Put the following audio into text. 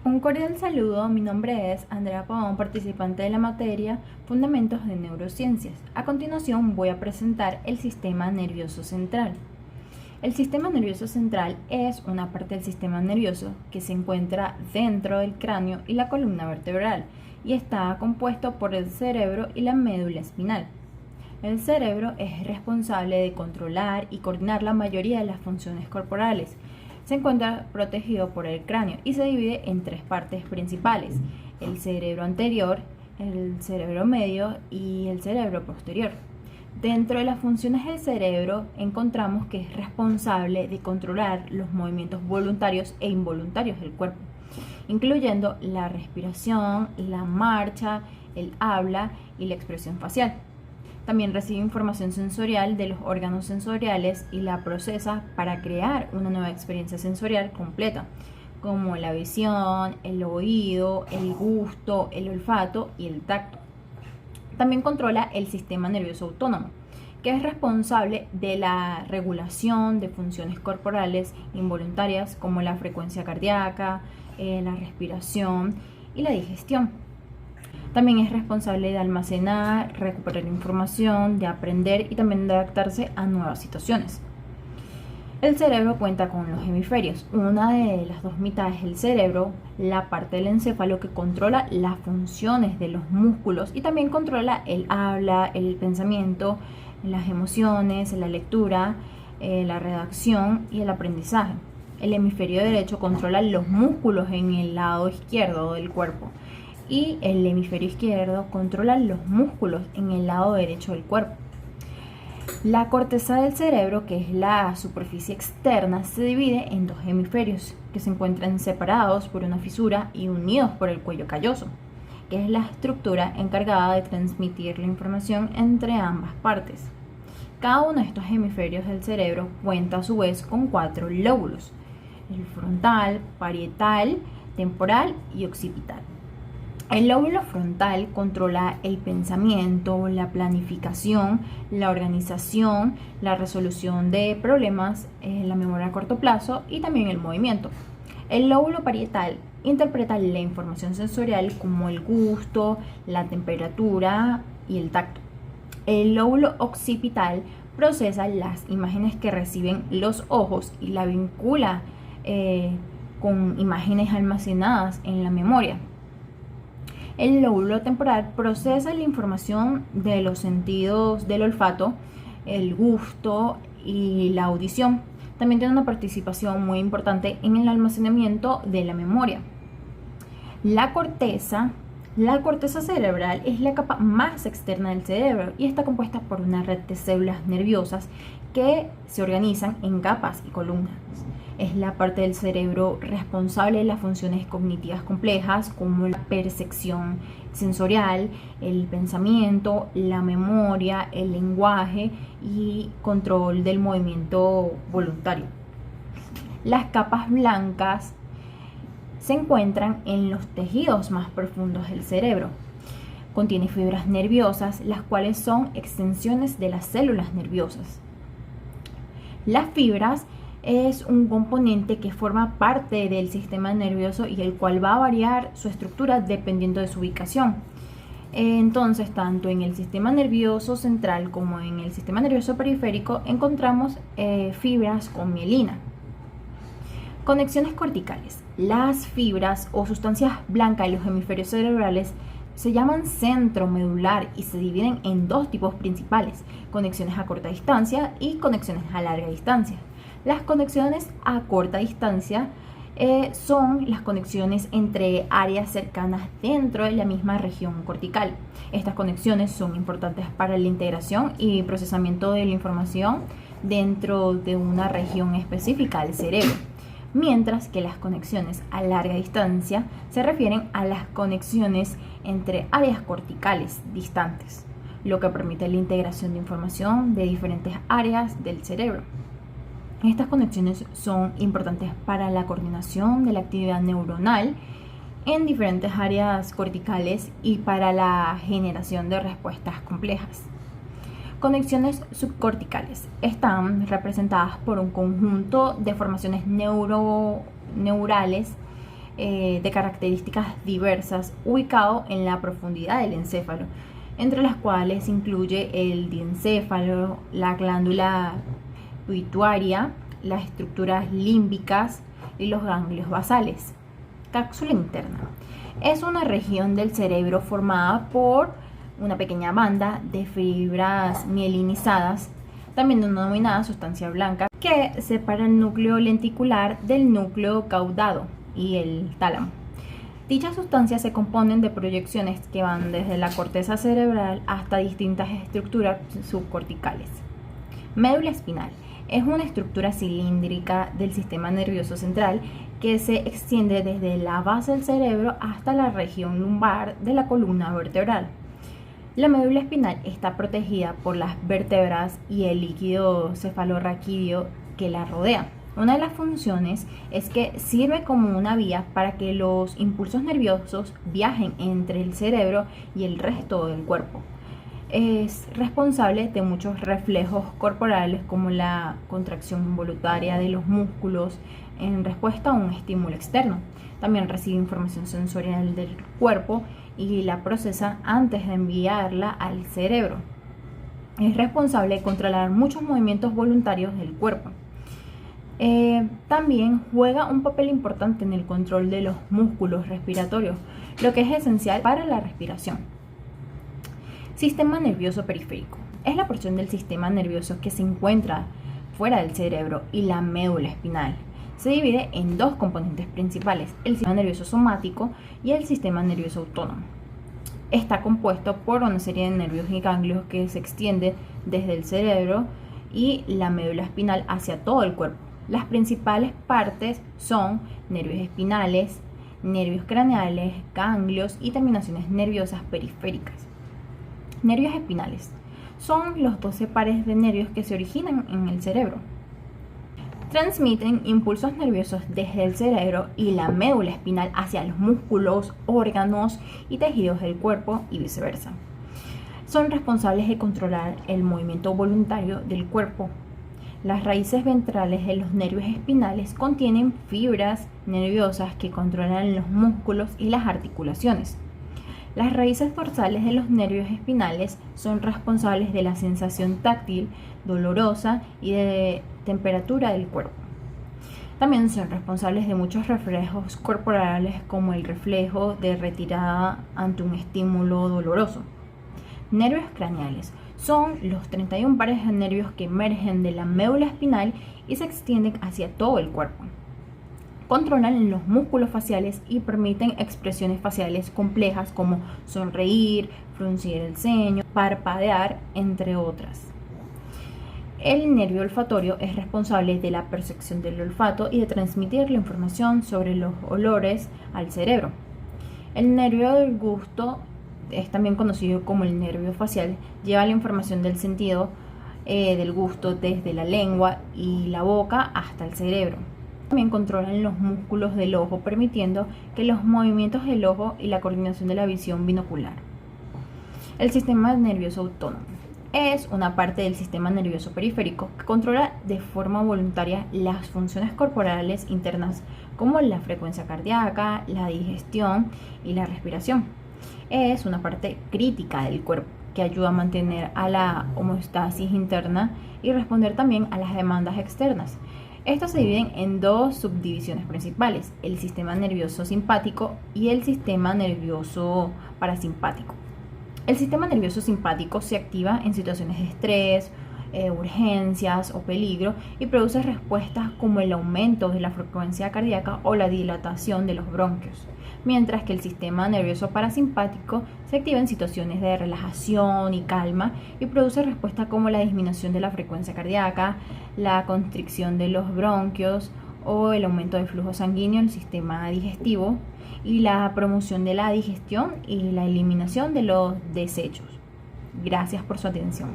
Un cordial saludo, mi nombre es Andrea Pavón, participante de la materia Fundamentos de Neurociencias. A continuación voy a presentar el sistema nervioso central. El sistema nervioso central es una parte del sistema nervioso que se encuentra dentro del cráneo y la columna vertebral y está compuesto por el cerebro y la médula espinal. El cerebro es responsable de controlar y coordinar la mayoría de las funciones corporales. Se encuentra protegido por el cráneo y se divide en tres partes principales: el cerebro anterior, el cerebro medio y el cerebro posterior. Dentro de las funciones del cerebro encontramos que es responsable de controlar los movimientos voluntarios e involuntarios del cuerpo, incluyendo la respiración, la marcha, el habla y la expresión facial. También recibe información sensorial de los órganos sensoriales y la procesa para crear una nueva experiencia sensorial completa, como la visión, el oído, el gusto, el olfato y el tacto. También controla el sistema nervioso autónomo, que es responsable de la regulación de funciones corporales involuntarias como la frecuencia cardíaca, la respiración y la digestión. También es responsable de almacenar, recuperar información, de aprender y también de adaptarse a nuevas situaciones. El cerebro cuenta con los hemisferios, una de las dos mitades del cerebro, la parte del encéfalo que controla las funciones de los músculos y también controla el habla, el pensamiento, las emociones, la lectura, la redacción y el aprendizaje. El hemisferio derecho controla los músculos en el lado izquierdo del cuerpo y el hemisferio izquierdo controla los músculos en el lado derecho del cuerpo. La corteza del cerebro, que es la superficie externa, se divide en dos hemisferios que se encuentran separados por una fisura y unidos por el cuello calloso, que es la estructura encargada de transmitir la información entre ambas partes. Cada uno de estos hemisferios del cerebro cuenta a su vez con 4 lóbulos: el frontal, parietal, temporal y occipital. El lóbulo frontal controla el pensamiento, la planificación, la organización, la resolución de problemas, la memoria a corto plazo y también el movimiento. El lóbulo parietal interpreta la información sensorial como el gusto, la temperatura y el tacto. El lóbulo occipital procesa las imágenes que reciben los ojos y la vincula con imágenes almacenadas en la memoria. El lóbulo temporal procesa la información de los sentidos del olfato, el gusto y la audición. También tiene una participación muy importante en el almacenamiento de la memoria. La corteza cerebral es la capa más externa del cerebro y está compuesta por una red de células nerviosas que se organizan en capas y columnas. Es la parte del cerebro responsable de las funciones cognitivas complejas como la percepción sensorial, el pensamiento, la memoria, el lenguaje y control del movimiento voluntario. Las capas blancas se encuentran en los tejidos más profundos del cerebro. Contiene fibras nerviosas, las cuales son extensiones de las células nerviosas. Las fibras es un componente que forma parte del sistema nervioso y el cual va a variar su estructura dependiendo de su ubicación. Entonces, tanto en el sistema nervioso central como en el sistema nervioso periférico encontramos fibras con mielina. Conexiones corticales. Las fibras o sustancias blancas de los hemisferios cerebrales se llaman centro medular y se dividen en dos tipos principales: conexiones a corta distancia y conexiones a larga distancia. Las conexiones a corta distancia son las conexiones entre áreas cercanas dentro de la misma región cortical. Estas conexiones son importantes para la integración y procesamiento de la información dentro de una región específica del cerebro, mientras que las conexiones a larga distancia se refieren a las conexiones entre áreas corticales distantes, lo que permite la integración de información de diferentes áreas del cerebro. Estas conexiones son importantes para la coordinación de la actividad neuronal en diferentes áreas corticales y para la generación de respuestas complejas. Conexiones subcorticales están representadas por un conjunto de formaciones neurales de características diversas ubicado en la profundidad del encéfalo, entre las cuales incluye el diencéfalo, la glándula pituitaria, las estructuras límbicas y los ganglios basales. Cápsula interna. Es una región del cerebro formada por una pequeña banda de fibras mielinizadas, también denominada sustancia blanca, que separa el núcleo lenticular del núcleo caudado y el tálamo. Dichas sustancias se componen de proyecciones que van desde la corteza cerebral hasta distintas estructuras subcorticales. Médula espinal. Es una estructura cilíndrica del sistema nervioso central que se extiende desde la base del cerebro hasta la región lumbar de la columna vertebral. La médula espinal está protegida por las vértebras y el líquido cefalorraquídeo que la rodea. Una de las funciones es que sirve como una vía para que los impulsos nerviosos viajen entre el cerebro y el resto del cuerpo. Es responsable de muchos reflejos corporales como la contracción involuntaria de los músculos en respuesta a un estímulo externo. También recibe información sensorial del cuerpo y la procesa antes de enviarla al cerebro. Es responsable de controlar muchos movimientos voluntarios del cuerpo. También juega un papel importante en el control de los músculos respiratorios, lo que es esencial para la respiración. Sistema nervioso periférico. Es la porción del sistema nervioso que se encuentra fuera del cerebro y la médula espinal. Se divide en dos componentes principales, el sistema nervioso somático y el sistema nervioso autónomo. Está compuesto por una serie de nervios y ganglios que se extienden desde el cerebro y la médula espinal hacia todo el cuerpo. Las principales partes son nervios espinales, nervios craneales, ganglios y terminaciones nerviosas periféricas. Nervios espinales son los 12 pares de nervios que se originan en el cerebro. Transmiten impulsos nerviosos desde el cerebro y la médula espinal hacia los músculos, órganos y tejidos del cuerpo y viceversa. Son responsables de controlar el movimiento voluntario del cuerpo. Las raíces ventrales de los nervios espinales contienen fibras nerviosas que controlan los músculos y las articulaciones. Las raíces dorsales de los nervios espinales son responsables de la sensación táctil, dolorosa y de temperatura del cuerpo. También son responsables de muchos reflejos corporales como el reflejo de retirada ante un estímulo doloroso. Nervios craneales son los 31 pares de nervios que emergen de la médula espinal y se extienden hacia todo el cuerpo. Controlan los músculos faciales y permiten expresiones faciales complejas como sonreír, fruncir el ceño, parpadear, entre otras. El nervio olfatorio es responsable de la percepción del olfato y de transmitir la información sobre los olores al cerebro. El nervio del gusto es también conocido como el nervio facial, lleva la información del sentido del gusto desde la lengua y la boca hasta el cerebro. También controlan los músculos del ojo, permitiendo que los movimientos del ojo y la coordinación de la visión binocular. El sistema nervioso autónomo es una parte del sistema nervioso periférico que controla de forma voluntaria las funciones corporales internas como la frecuencia cardíaca, la digestión y la respiración. Es una parte crítica del cuerpo que ayuda a mantener a la homeostasis interna y responder también a las demandas externas. Estos se dividen en dos subdivisiones principales, el sistema nervioso simpático y el sistema nervioso parasimpático. El sistema nervioso simpático se activa en situaciones de estrés, urgencias o peligro y produce respuestas como el aumento de la frecuencia cardíaca o la dilatación de los bronquios, mientras que el sistema nervioso parasimpático se activa en situaciones de relajación y calma y produce respuestas como la disminución de la frecuencia cardíaca, la constricción de los bronquios o el aumento del flujo sanguíneo en el sistema digestivo y la promoción de la digestión y la eliminación de los desechos. Gracias por su atención.